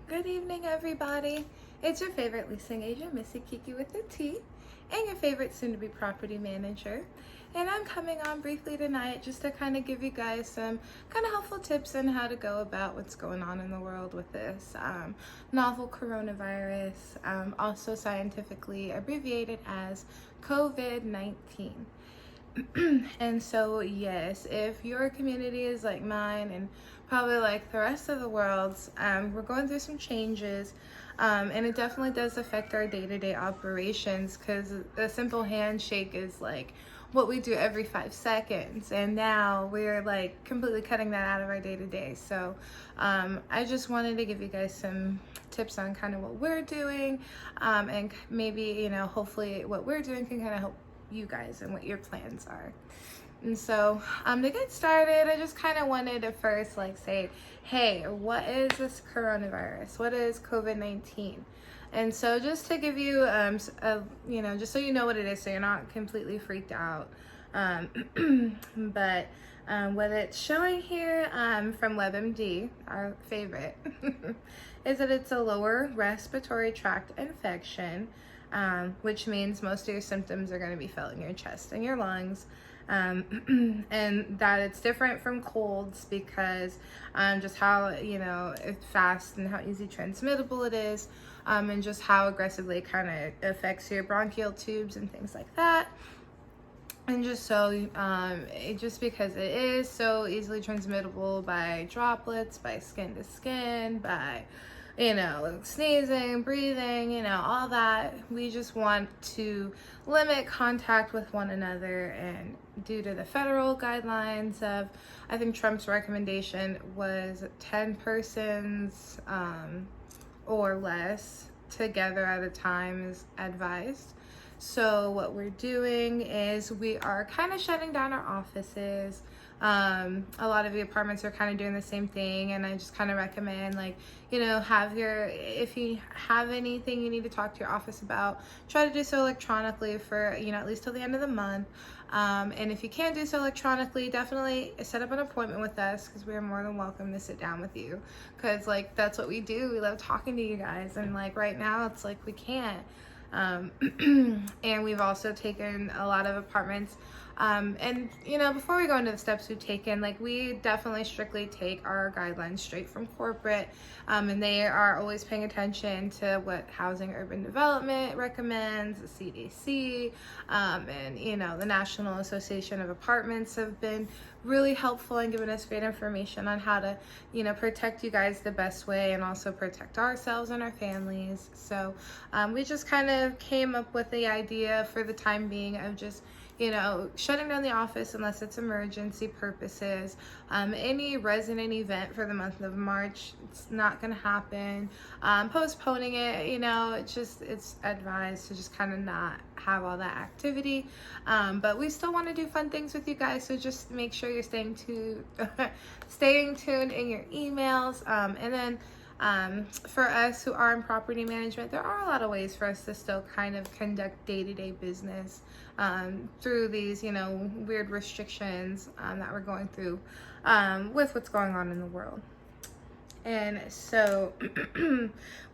Good evening, everybody. It's your favorite leasing agent, Missy Kiki with the T, and your favorite soon-to-be property manager. And I'm coming on briefly tonight just to kind of give you guys some kind of helpful tips on how to go about what's going on in the world with this novel coronavirus, also scientifically abbreviated as COVID-19. And so, yes, if your community is like mine and probably like the rest of the world's, we're going through some changes, and it definitely does affect our day-to-day operations because a simple handshake is like what we do every 5 seconds, and now we're like completely cutting that out of our day-to-day. So I just wanted to give you guys some tips on kind of what we're doing, and maybe, hopefully what we're doing can kind of help you guys and what your plans are. And so to get started, I just kind of wanted to first say, hey, what is this coronavirus? What is COVID-19? And so just to give you just so you know what it is, so you're not completely freaked out, but what it's showing here from WebMD, our favorite, is that it's a lower respiratory tract infection, which means most of your symptoms are going to be felt in your chest and your lungs, and that it's different from colds because just how it's fast and how easy transmittable it is, and just how aggressively it kind of affects your bronchial tubes and things like that. And just so just because it is so easily transmittable by droplets, by skin to skin, by sneezing, breathing, all that. We just want to limit contact with one another, and due to the federal guidelines of, I think Trump's recommendation was 10 persons or less together at a time is advised. So what we're doing is we are kind of shutting down our offices. A lot of the apartments are kind of doing the same thing, and I just kind of recommend if you have anything you need to talk to your office about, try to do so electronically for at least till the end of the month. And if you can't do so electronically, definitely set up an appointment with us, because we are more than welcome to sit down with you, because that's what we do. We love talking to you guys, and right now it's we can't. And we've also taken a lot of apartments, and before we go into the steps we've taken, we definitely strictly take our guidelines straight from corporate, and they are always paying attention to what Housing Urban Development recommends, the CDC, and the National Association of Apartments have been really helpful and giving us great information on how to protect you guys the best way, and also protect ourselves and our families. So we just kind of came up with the idea for the time being of just shutting down the office unless it's emergency purposes. Any resident event for the month of March, it's not going to happen. Postponing it, it's advised to just kind of not have all that activity. But we still want to do fun things with you guys, so just make sure you're staying tuned in your emails. And then for us who are in property management, there are a lot of ways for us to still kind of conduct day-to-day business through these, weird restrictions that we're going through with what's going on in the world. And so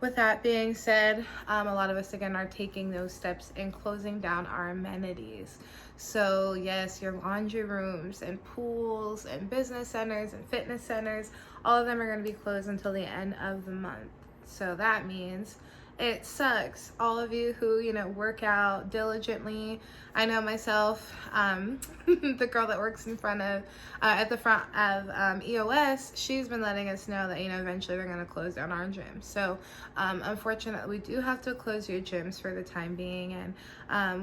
with that being said, a lot of us again are taking those steps in closing down our amenities. So yes, your laundry rooms and pools and business centers and fitness centers, all of them are going to be closed until the end of the month. So that means it sucks. All of you who, work out diligently. I know myself, the girl that works at the front of EOS, she's been letting us know that, eventually they're going to close down our gym. So, unfortunately, we do have to close your gyms for the time being. And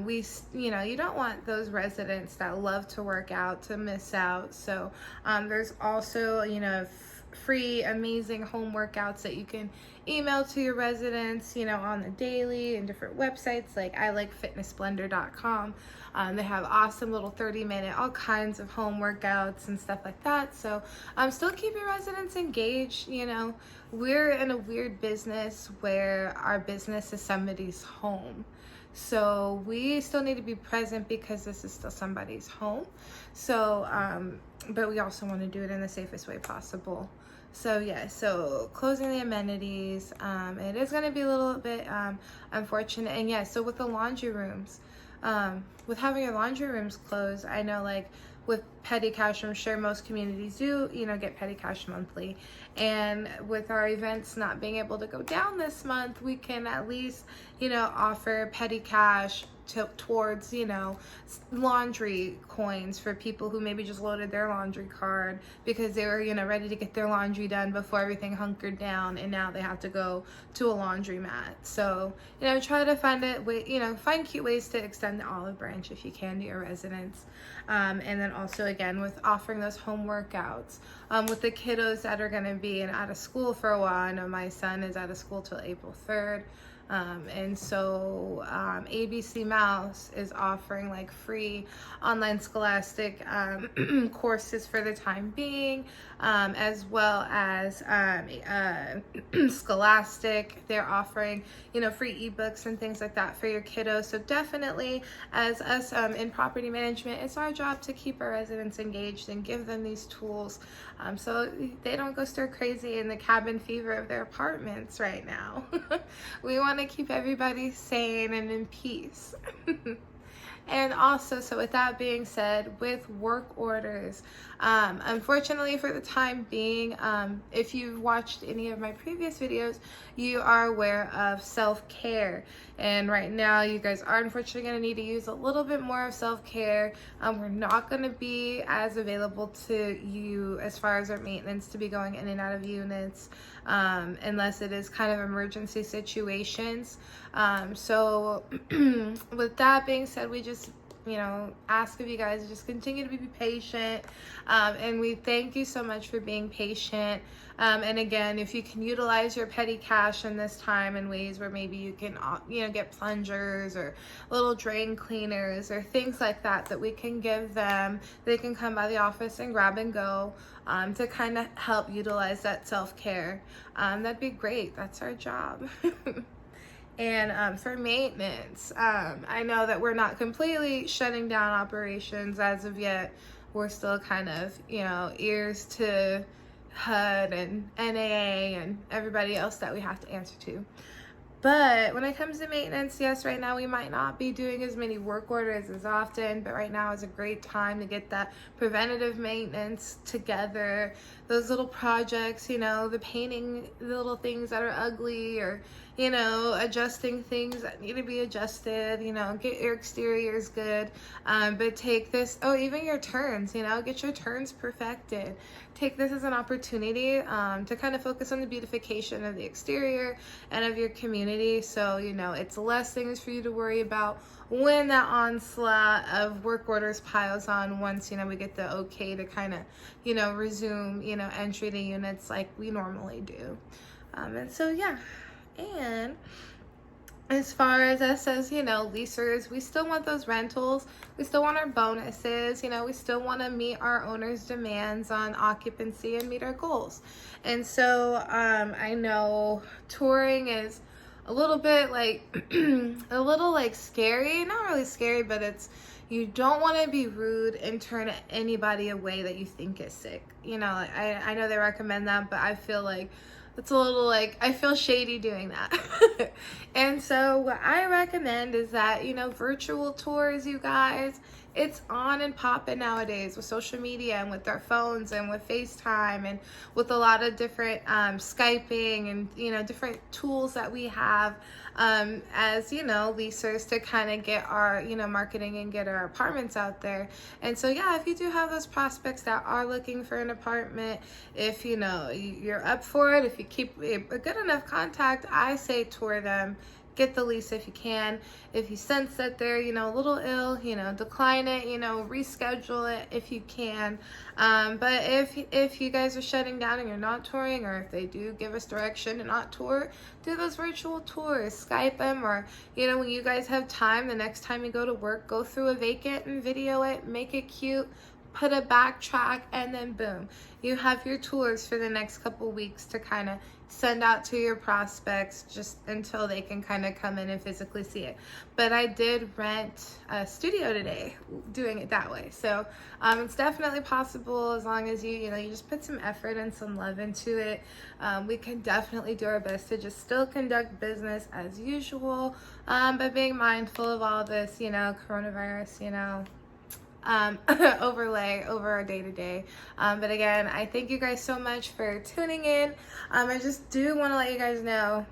you don't want those residents that love to work out to miss out. So, there's also, free amazing home workouts that you can email to your residents on the daily, and different websites like ilikefitnessblender.com. They have awesome little 30-minute all kinds of home workouts and stuff like that. So still keep your residents engaged. We're in a weird business where our business is somebody's home. So we still need to be present because this is still somebody's home. So but we also want to do it in the safest way possible. So yeah, so closing the amenities, it is going to be a little bit unfortunate. And yeah, so with the laundry rooms, with having your laundry rooms closed, I know like with petty cash, I'm sure most communities do, get petty cash monthly. And with our events not being able to go down this month, we can at least, offer petty cash towards, laundry coins for people who maybe just loaded their laundry card because they were, ready to get their laundry done before everything hunkered down, and now they have to go to a laundromat. So, try to find cute ways to extend the olive branch if you can to your residents. And then also, again, with offering those home workouts, with the kiddos that are going to be out of school for a while. I know my son is out of school till April 3rd. And so ABC Mouse is offering like free online Scholastic courses for the time being, as well as Scholastic. They're offering, free ebooks and things like that for your kiddos. So definitely, as us in property management, it's our job to keep our residents engaged and give them these tools so they don't go stir crazy in the cabin fever of their apartments right now. We want to keep everybody sane and in peace. And also, so with that being said, with work orders, unfortunately for the time being, if you've watched any of my previous videos, you are aware of self-care. And right now, you guys are unfortunately going to need to use a little bit more of self-care. We're not going to be as available to you as far as our maintenance to be going in and out of units, unless it is kind of emergency situations. So with that being said, we just ask of you guys to just continue to be patient, and we thank you so much for being patient. And again, if you can utilize your petty cash in this time in ways where maybe you can get plungers or little drain cleaners or things like that we can give them, they can come by the office and grab and go, to kind of help utilize that self-care. That'd be great. That's our job. And for maintenance, I know that we're not completely shutting down operations as of yet. We're still kind of, ears to HUD and NAA and everybody else that we have to answer to. But when it comes to maintenance, yes, right now we might not be doing as many work orders as often, but right now is a great time to get that preventative maintenance together. Those little projects, the painting the little things that are ugly, or, adjusting things that need to be adjusted, get your exteriors good. But take this, even your turns, get your turns perfected. Take this as an opportunity to kind of focus on the beautification of the exterior and of your community. So, it's less things for you to worry about when that onslaught of work orders piles on once, we get the okay to kind of, resume, entry to units like we normally do. And so, yeah. And as far as us as, leasers, we still want those rentals. We still want our bonuses. We still want to meet our owners' demands on occupancy and meet our goals. And so I know touring is a little bit scary. Not really scary, but you don't want to be rude and turn anybody away that you think is sick. I know they recommend that, but I feel like it's a little I feel shady doing that. And so what I recommend is that, virtual tours, you guys, it's on and popping nowadays with social media and with our phones and with FaceTime and with a lot of different Skyping and, different tools that we have as, leasers to kind of get our, marketing and get our apartments out there. And so, yeah, if you do have those prospects that are looking for an apartment, if, you're up for it, if you keep a good enough contact, I say tour them. Get the lease if you can. If you sense that they're, a little ill, decline it, reschedule it if you can. But if you guys are shutting down and you're not touring, or if they do give us direction to not tour, do those virtual tours, Skype them, or, when you guys have time, the next time you go to work, go through a vacant and video it, make it cute. put a backtrack, and then boom, you have your tours for the next couple weeks to kind of send out to your prospects just until they can kind of come in and physically see it. But I did rent a studio today doing it that way. So it's definitely possible as long as you just put some effort and some love into it. We can definitely do our best to just still conduct business as usual, but being mindful of all this, coronavirus, overlay over our day-to-day. But again, I thank you guys so much for tuning in. I just do want to let you guys know,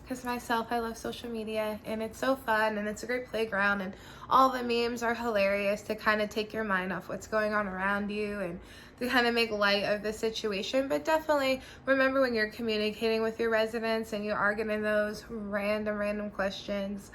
because myself, I love social media and it's so fun and it's a great playground, and all the memes are hilarious to kind of take your mind off what's going on around you and to kind of make light of the situation. But definitely remember, when you're communicating with your residents and you are getting those random questions,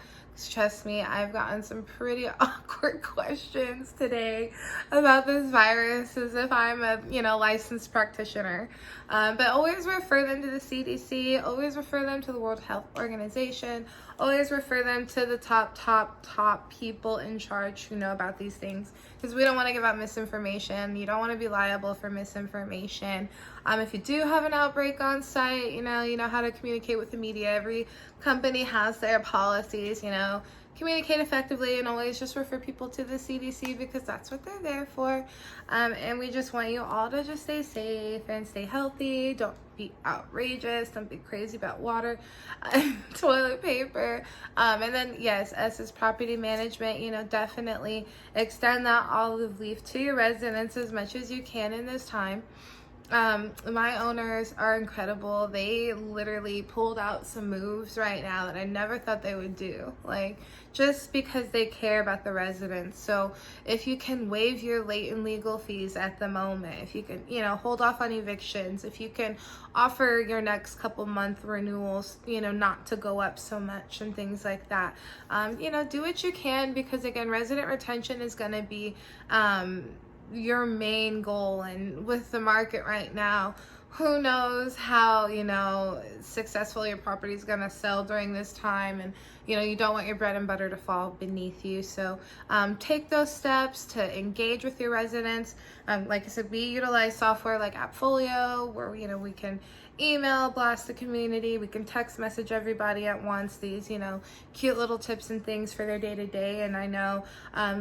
trust me, I've gotten some pretty awkward questions today about this virus, as if I'm a licensed practitioner. But always refer them to the CDC, always refer them to the World Health Organization, always refer them to the top people in charge who know about these things, because we don't want to give out misinformation. You don't want to be liable for misinformation. If you do have an outbreak on site, you know how to communicate with the media. Every company has their policies, communicate effectively, and always just refer people to the CDC, because that's what they're there for. And we just want you all to just stay safe and stay healthy. Don't be outrageous. Don't be crazy about water, toilet paper. And then, yes, us as property management, definitely extend that olive leaf to your residents as much as you can in this time. My owners are incredible. They literally pulled out some moves right now that I never thought they would do, just because they care about the residents. So if you can waive your late and legal fees at the moment, if you can hold off on evictions, if you can offer your next couple month renewals not to go up so much and things like that, do what you can, because again, resident retention is going to be your main goal. And with the market right now, who knows how successful your property is going to sell during this time, and you don't want your bread and butter to fall beneath you. So take those steps to engage with your residents. Like I said, we utilize software like AppFolio, where we can email blast the community, we can text message everybody at once, these cute little tips and things for their day-to-day. And I know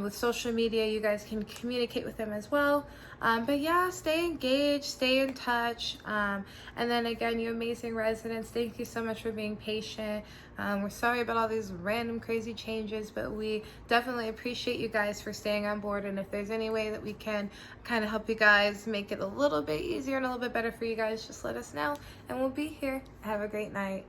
with social media you guys can communicate with them as well. But yeah, stay engaged, stay in touch. And then again, you amazing residents, thank you so much for being patient. We're sorry about all these random crazy changes, but we definitely appreciate you guys for staying on board. And if there's any way that we can kind of help you guys make it a little bit easier and a little bit better for you guys, just let us know and we'll be here. Have a great night.